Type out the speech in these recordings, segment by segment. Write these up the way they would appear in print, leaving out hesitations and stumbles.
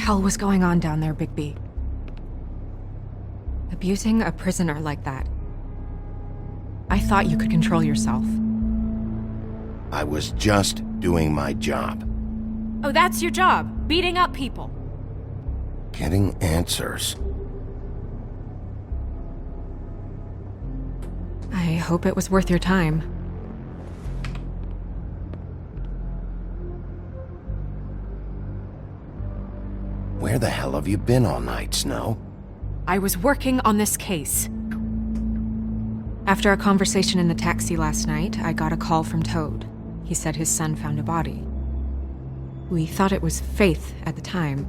hell was going on down there, Bigby? Abusing a prisoner like that. I thought you could control yourself. I was just doing my job. Oh, that's your job? Beating up people? Getting answers. I hope it was worth your time. Where the hell have you been all night, Snow? I was working on this case. After a conversation in the taxi last night, I got a call from Toad. He said his son found a body. We thought it was Faith at the time.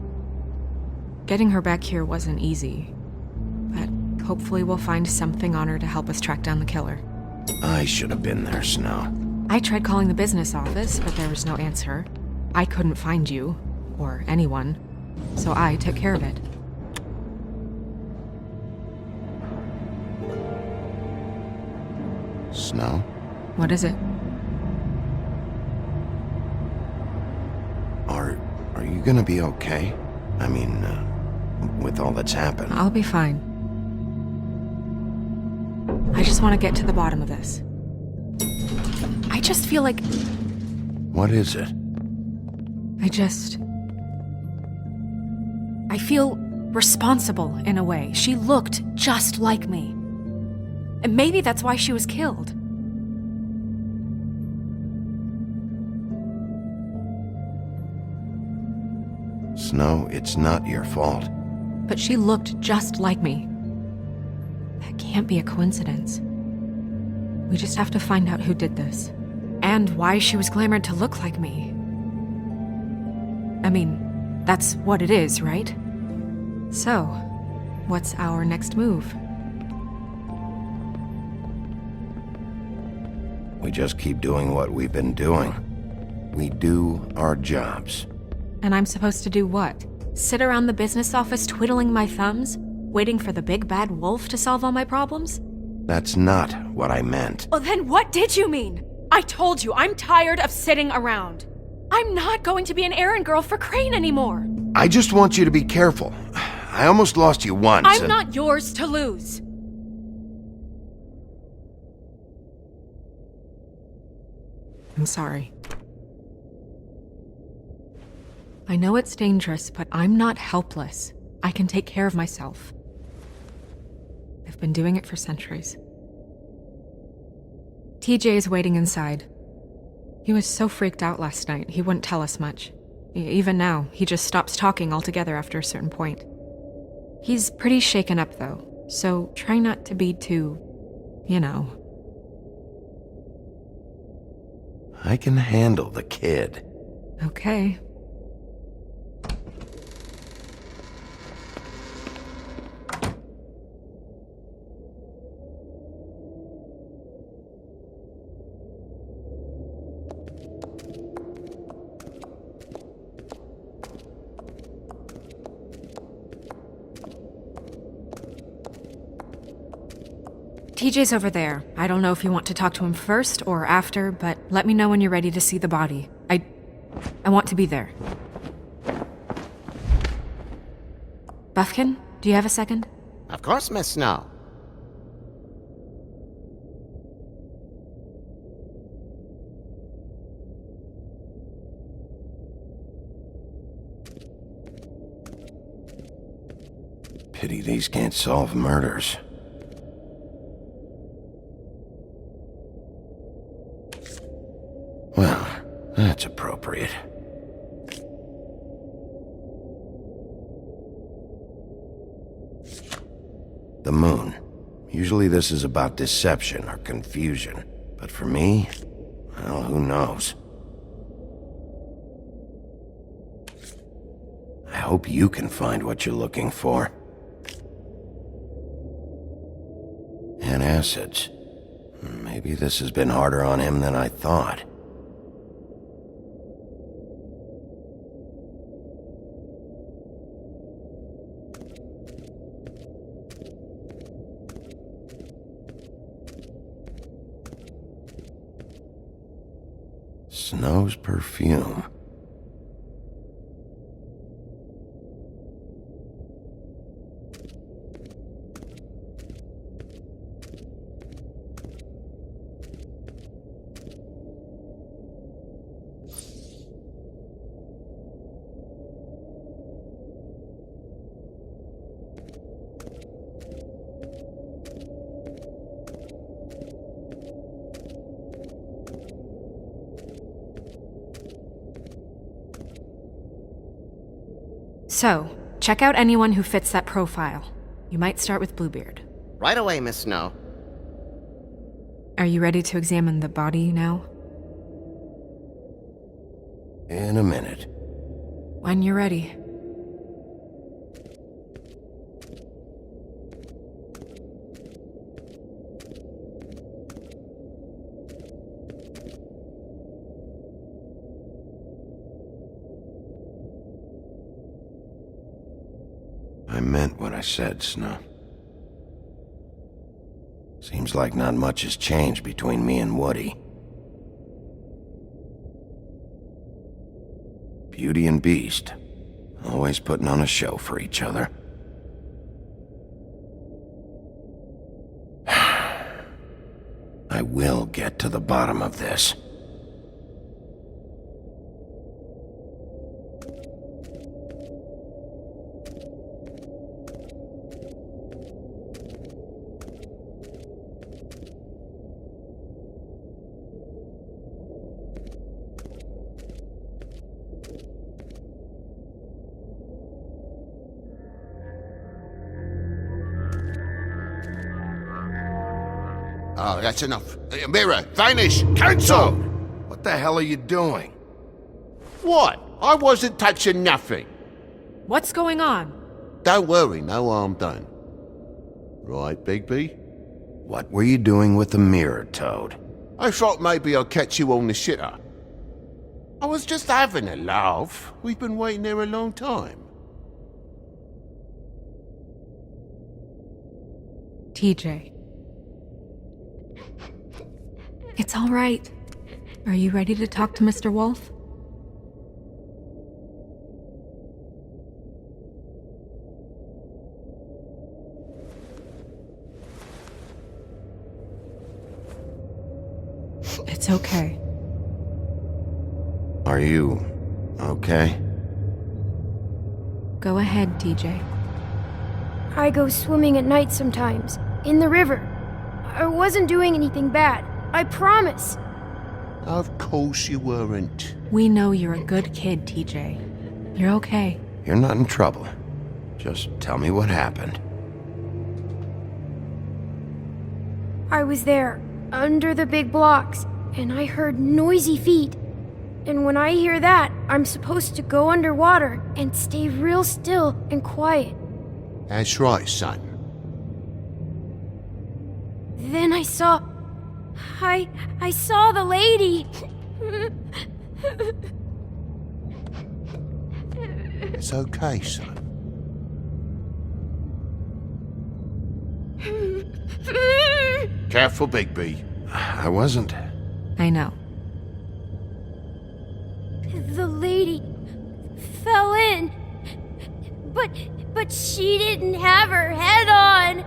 Getting her back here wasn't easy, but hopefully we'll find something on her to help us track down the killer. I should have been there, Snow. I tried calling the business office, but there was no answer. I couldn't find you, or anyone, so I took care of it. Snow? What is it? Are you gonna be okay? I mean, with all that's happened. I'll be fine. I just want to get to the bottom of this. I just feel like... What is it? I feel responsible in a way. She looked just like me. And maybe that's why she was killed. Snow, it's not your fault. But she looked just like me. That can't be a coincidence. We just have to find out who did this. And why she was glamored to look like me. I mean, that's what it is, right? So, what's our next move? We just keep doing what we've been doing. We do our jobs. And I'm supposed to do what? Sit around the business office twiddling my thumbs, waiting for the big bad wolf to solve all my problems? That's not what I meant. Well, then what did you mean? I told you, I'm tired of sitting around. I'm not going to be an errand girl for Crane anymore. I just want you to be careful. I almost lost you once. I'm not yours to lose. I'm sorry. I know it's dangerous, but I'm not helpless. I can take care of myself. I've been doing it for centuries. TJ is waiting inside. He was so freaked out last night, he wouldn't tell us much. Even now, he just stops talking altogether after a certain point. He's pretty shaken up, though, so try not to be too, you know. I can handle the kid. Okay. TJ's over there. I don't know if you want to talk to him first or after, but let me know when you're ready to see the body. I want to be there. Bufkin, do you have a second? Of course, Miss Snow. Pity these can't solve murders. Well, that's appropriate. The moon. Usually this is about deception or confusion. But for me, well, who knows? I hope you can find what you're looking for. Antacids. Maybe this has been harder on him than I thought. Snow's perfume. So, check out anyone who fits that profile. You might start with Bluebeard. Right away, Miss Snow. Are you ready to examine the body now? In a minute. When you're ready. I meant what I said, Snow. Seems like not much has changed between me and Woody. Beauty and Beast, always putting on a show for each other. I will get to the bottom of this. Oh, that's enough. Mirror, vanish, cancel! What the hell are you doing? What? I wasn't touching nothing. What's going on? Don't worry, no harm done. Right, Bigby? What were you doing with the mirror, Toad? I thought maybe I'd catch you on the shitter. I was just having a laugh. We've been waiting there a long time. TJ. It's all right. Are you ready to talk to Mr. Wolf? It's okay. Are you okay? Go ahead, TJ. I go swimming at night sometimes, in the river. I wasn't doing anything bad, I promise. Of course you weren't. We know you're a good kid, TJ. You're okay. You're not in trouble. Just tell me what happened. I was there, under the big blocks, and I heard noisy feet. And when I hear that, I'm supposed to go underwater and stay real still and quiet. That's right, son. Then I saw the lady. It's okay, son. Careful, Bigby. I wasn't. I know. The lady fell in. But she didn't have her head on.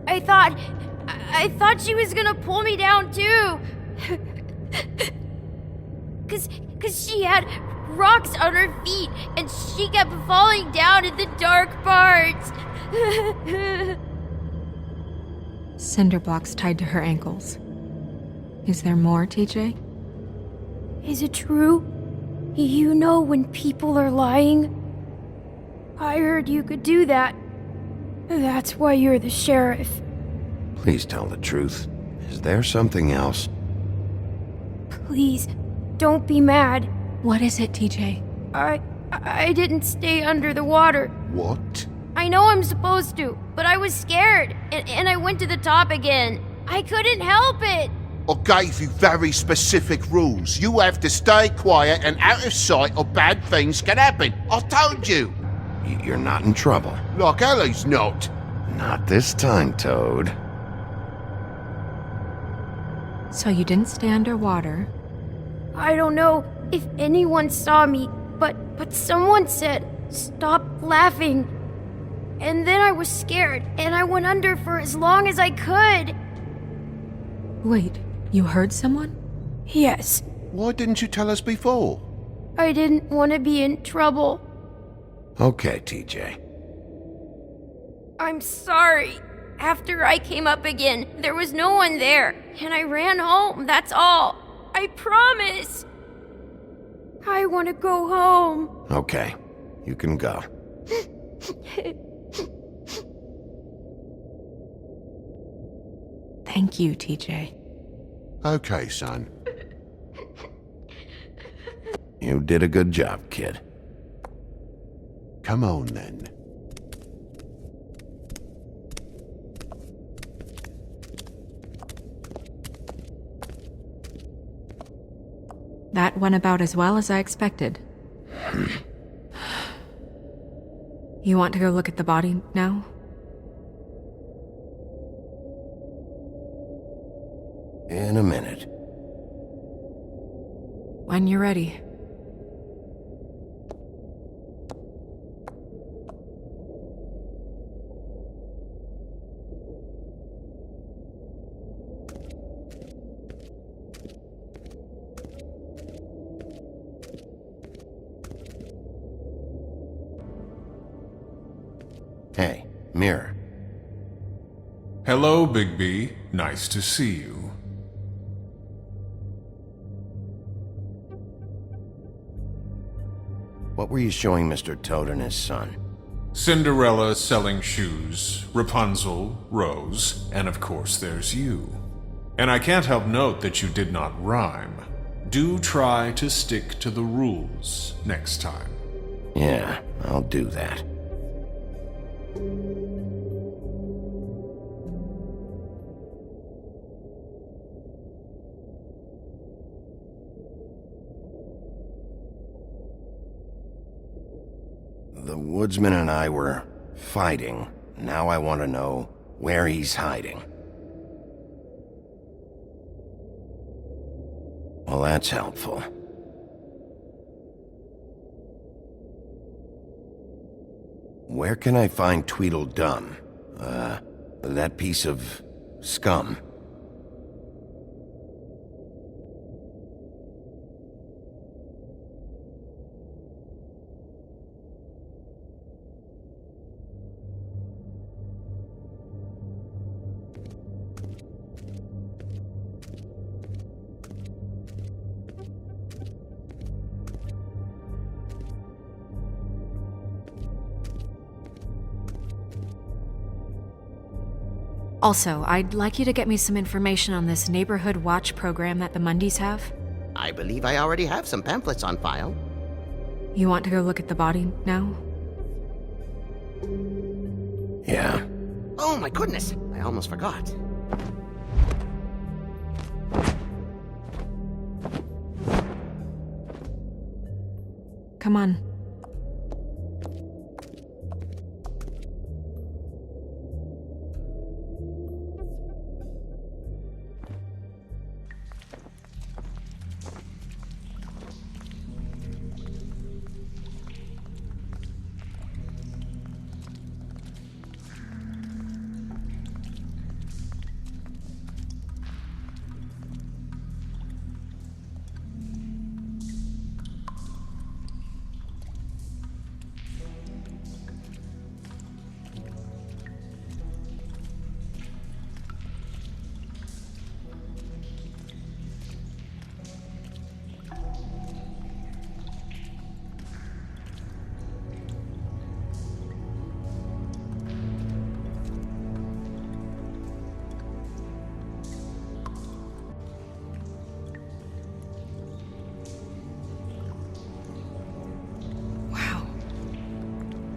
I thought she was gonna pull me down too. Cause she had rocks on her feet and she kept falling down in the dark parts. Cinder blocks tied to her ankles. Is there more, TJ? Is it true? You know when people are lying? I heard you could do that. That's why you're the sheriff. Please tell the truth. Is there something else? Please, don't be mad. What is it, TJ? I didn't stay under the water. What? I know I'm supposed to, but I was scared, and I went to the top again. I couldn't help it. I gave you very specific rules. You have to stay quiet and out of sight or bad things can happen. I told you. You're not in trouble. Like Ellie's not. Not this time, Toad. So you didn't stay underwater. I don't know if anyone saw me, but someone said, "Stop laughing." And then I was scared, and I went under for as long as I could. Wait, you heard someone? Yes, Why didn't you tell us before? I didn't want to be in trouble. Okay, TJ. I'm sorry. After I came up again, there was no one there, and I ran home, that's all. I promise. I want to go home. Okay. You can go. Thank you, TJ. Okay, son. You did a good job, kid. Come on, then. That went about as well as I expected. You want to go look at the body now? In a minute. When you're ready. Hey, mirror. Hello, Bigby. Nice to see you. What were you showing Mr. Toad and his son? Cinderella selling shoes, Rapunzel, Rose, and of course there's you. And I can't help note that you did not rhyme. Do try to stick to the rules next time. Yeah, I'll do that. The Woodsman and I were fighting. Now I want to know where he's hiding. Well, that's helpful. Where can I find Tweedledum? That piece of scum. Also, I'd like you to get me some information on this neighborhood watch program that the Mundys have. I believe I already have some pamphlets on file. You want to go look at the body now? Yeah. Oh my goodness, I almost forgot. Come on.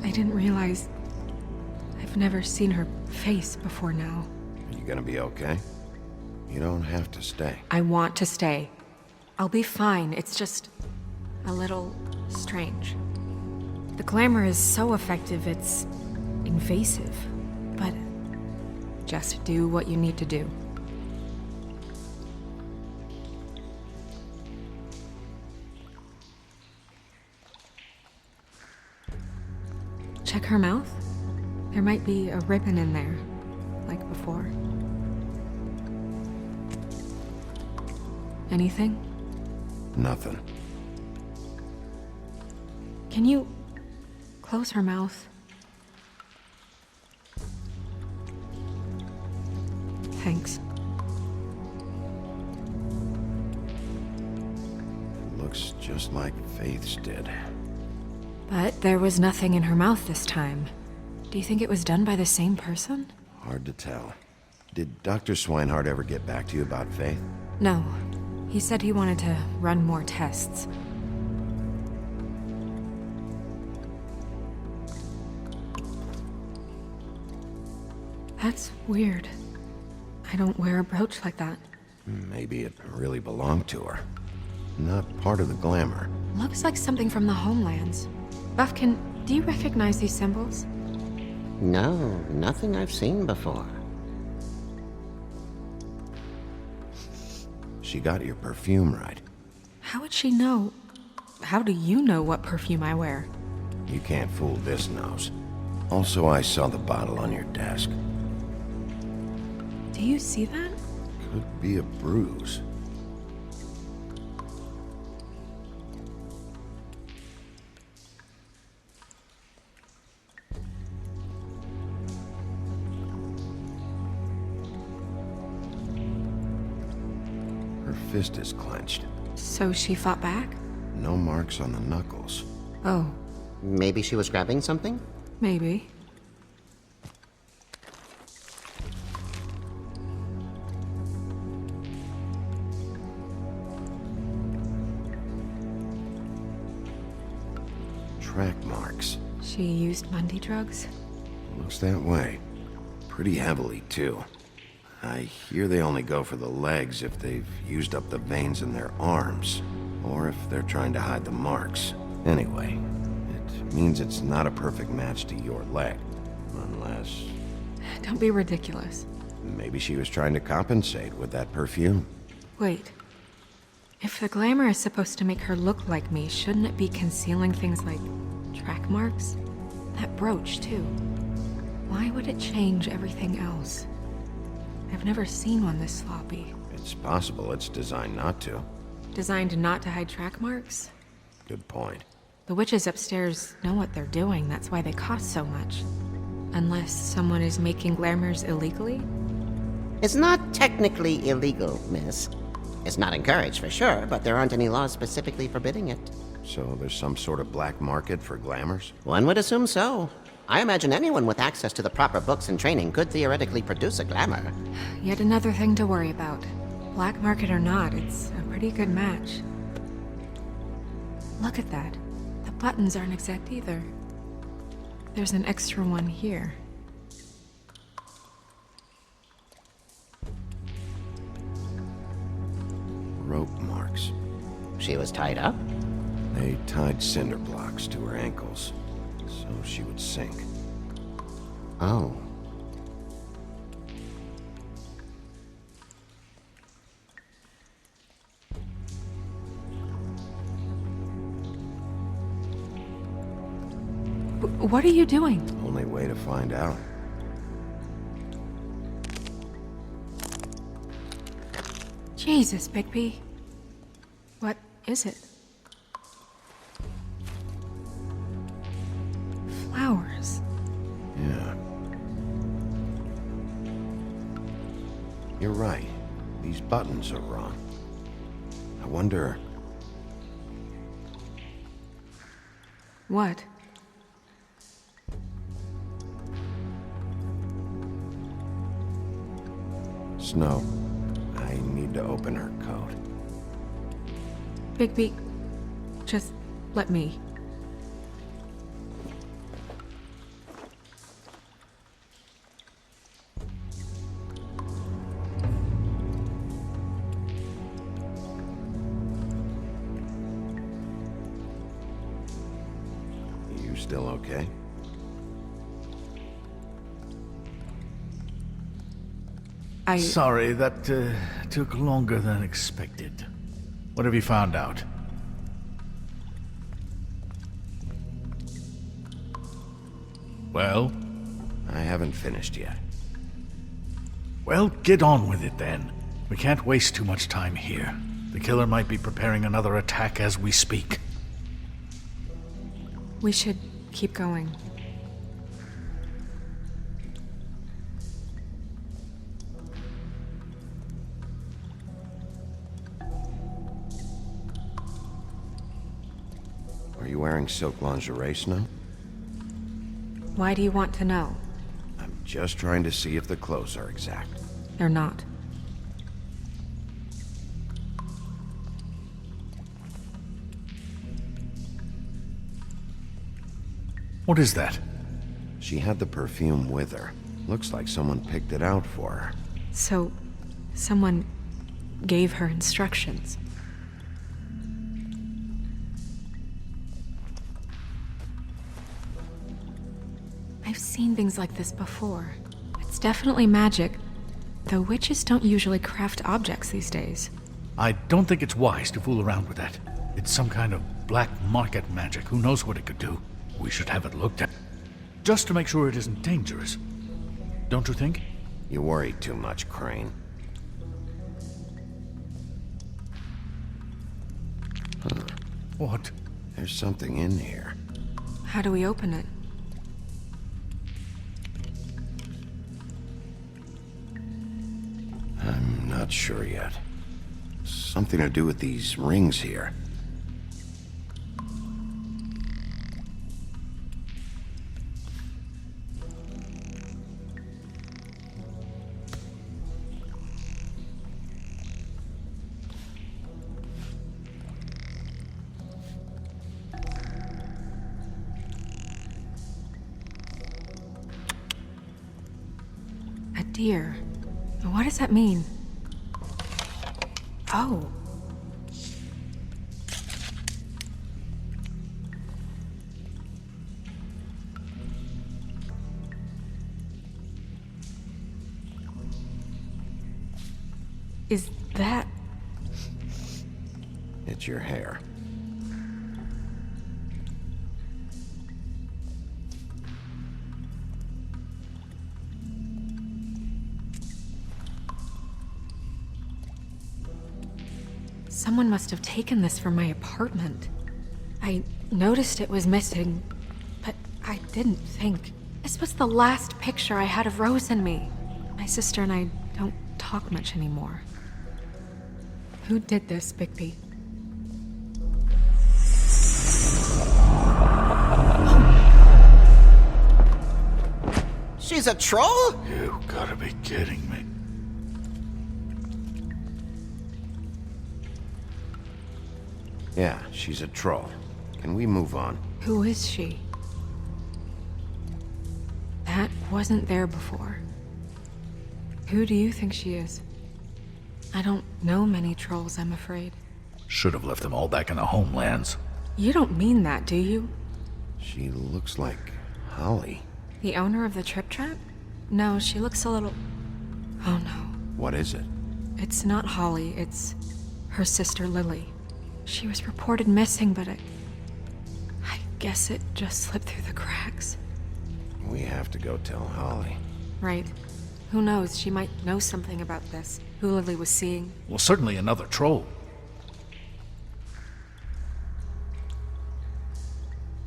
I didn't realize... I've never seen her face before now. Are you gonna be okay? You don't have to stay. I want to stay. I'll be fine. It's just... a little... strange. The glamour is so effective, it's... invasive. But... just do what you need to do. Check her mouth. There might be a ribbon in there, like before. Anything? Nothing. Can you close her mouth? Thanks. It looks just like Faith's did. But there was nothing in her mouth this time. Do you think it was done by the same person? Hard to tell. Did Dr. Swinehart ever get back to you about Faith? No. He said he wanted to run more tests. That's weird. I don't wear a brooch like that. Maybe it really belonged to her. Not part of the glamour. Looks like something from the homelands. Bufkin, do you recognize these symbols? No, nothing I've seen before. She got your perfume right. How would she know? How do you know what perfume I wear? You can't fool this nose. Also, I saw the bottle on your desk. Do you see that? Could be a bruise. Her fist is clenched. So she fought back? No marks on the knuckles. Oh, Maybe she was grabbing something? maybe. Track marks. She used Mundy drugs? Looks that way. Pretty heavily, too. I hear they only go for the legs if they've used up the veins in their arms, or if they're trying to hide the marks. Anyway, it means it's not a perfect match to your leg. Unless... Don't be ridiculous. maybe she was trying to compensate with that perfume. Wait. If the glamour is supposed to make her look like me, shouldn't it be concealing things like track marks? That brooch, too. Why would it change everything else? I've never seen one this sloppy. It's possible it's designed not to. Designed not to hide track marks? Good point. The witches upstairs know what they're doing, that's why they cost so much. Unless someone is making glamours illegally? It's not technically illegal, miss. It's not encouraged for sure, but there aren't any laws specifically forbidding it. So there's some sort of black market for glamours? One would assume so. I imagine anyone with access to the proper books and training could theoretically produce a glamour. Yet another thing to worry about. Black market or not, it's a pretty good match. Look at that. The buttons aren't exact either. There's an extra one here. Rope marks. She was tied up? They tied cinder blocks to her ankles, so she would sink. Oh. What are you doing? Only way to find out. Jesus, Bigby. What is it? Flowers. Yeah. You're right. These buttons are wrong. I wonder... What? Snow, I need to open her coat. Bigby, just let me. You still okay? Sorry, that took longer than expected. What have you found out? Well? I haven't finished yet. Well, get on with it then. We can't waste too much time here. The killer might be preparing another attack as we speak. We should keep going. Are you wearing silk lingerie, Snow? Why do you want to know? I'm just trying to see if the clothes are exact. They're not. What is that? She had the perfume with her. Looks like someone picked it out for her. So, someone gave her instructions. I've seen things like this before. It's definitely magic, though witches don't usually craft objects these days. I don't think it's wise to fool around with that. It's some kind of black market magic. Who knows what it could do? We should have it looked at. Just to make sure it isn't dangerous. Don't you think? You worry too much, Crane. Huh. What? There's something in here. How do we open it? I'm not sure yet. Something to do with these rings here. A deer. What does that mean? Oh. Is that... It's your hair. Someone must have taken this from my apartment. I noticed it was missing, but I didn't think. This was the last picture I had of Rose and me. My sister and I don't talk much anymore. Who did this, Bigby? She's a troll? You gotta be kidding me. Yeah, she's a troll. Can we move on? Who is she? That wasn't there before. Who do you think she is? I don't know many trolls, I'm afraid. Should have left them all back in the homelands. You don't mean that, do you? She looks like Holly. The owner of the Trip Trap? No, she looks a little... Oh no. What is it? It's not Holly, it's her sister Lily. She was reported missing, but I guess it just slipped through the cracks. We have to go tell Holly. Right. Who knows, she might know something about this. Who Lily was seeing. Well, certainly another troll.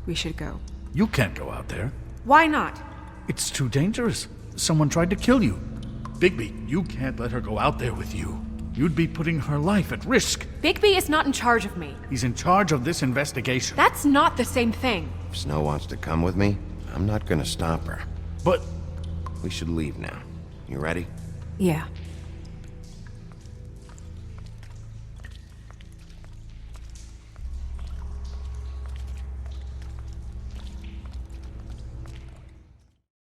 We should go. You can't go out there. Why not? It's too dangerous. Someone tried to kill you. Bigby, you can't let her go out there with you. You'd be putting her life at risk. Bigby is not in charge of me. He's in charge of this investigation. That's not the same thing. If Snow wants to come with me, I'm not gonna stop her. But We should leave now. You ready? Yeah.